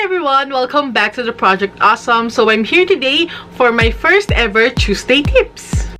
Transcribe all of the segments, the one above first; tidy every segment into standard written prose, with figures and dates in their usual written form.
everyone! Welcome back to the Project Awesome. So I'm here today for my first ever Tuesday tips.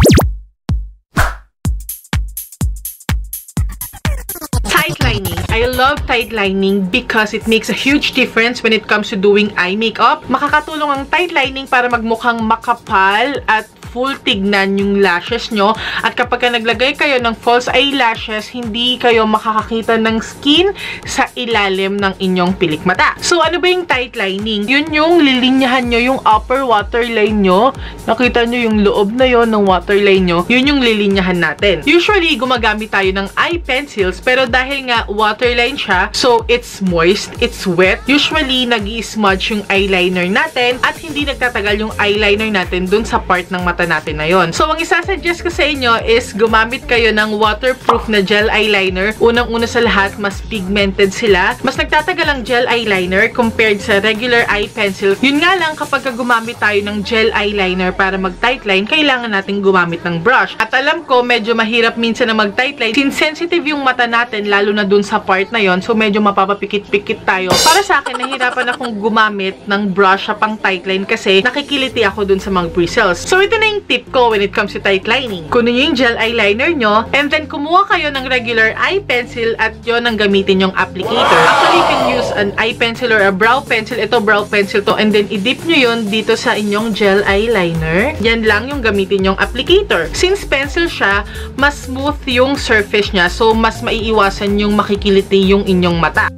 Tightlining. I love tightlining because it makes a huge difference when it comes to doing eye makeup. Makakatulong ang tightlining para magmukhang makapal at full tignan yung lashes nyo. At kapag naglagay kayo ng false eyelashes, hindi kayo makakakita ng skin sa ilalim ng inyong pilik mata. So, ano ba yung tightlining? Yun yung lilinyahan nyo yung upper waterline nyo. Nakita nyo yung loob na yon ng waterline nyo. Yun yung lilinyahan natin. Usually, gumagamit tayo ng eye pencils, pero dahil nga waterline siya, so it's moist, it's wet. Usually, nag-i-smudge yung eyeliner natin at hindi nagtatagal yung eyeliner natin dun sa part ng mata natin na yon. So, ang isasuggest ko sa inyo is gumamit kayo ng waterproof na gel eyeliner. Unang-una sa lahat, mas pigmented sila. Mas nagtatagal ang gel eyeliner compared sa regular eye pencil. Yun nga lang, kapag gumamit tayo ng gel eyeliner para mag-tightline, kailangan natin gumamit ng brush. At alam ko, medyo mahirap minsan na mag-tightline. Since sensitive yung mata natin, lalo na dun sa part na yon, so medyo mapapapikit-pikit tayo. Para sa akin, nahirapan akong gumamit ng brush sa pang tightline kasi nakikiliti ako dun sa mga bristles. So, ito na yung tip ko when it comes to tightlining. Kunin nyo yung gel eyeliner nyo and then kumuha kayo ng regular eye pencil at yun ang gamitin yung applicator. Actually, you can use an eye pencil or a brow pencil. Ito, brow pencil to. And then, i-dip nyo yun dito sa inyong gel eyeliner. Yan lang yung gamitin yung applicator. Since pencil siya, mas smooth yung surface niya. So, mas maiiwasan yung makikiliti yung inyong mata.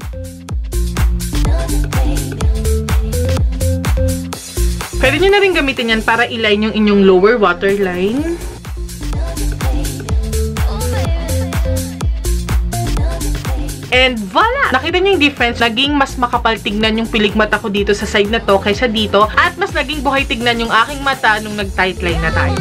Pwede nyo na rin gamitin yan para i-line yung inyong lower waterline. And voila! Nakita nyo yung difference? Naging mas makapal tignan yung pilik mata ko dito sa side na to kaysa dito. At mas naging buhay tignan yung aking mata nung nag-tightline na tayo.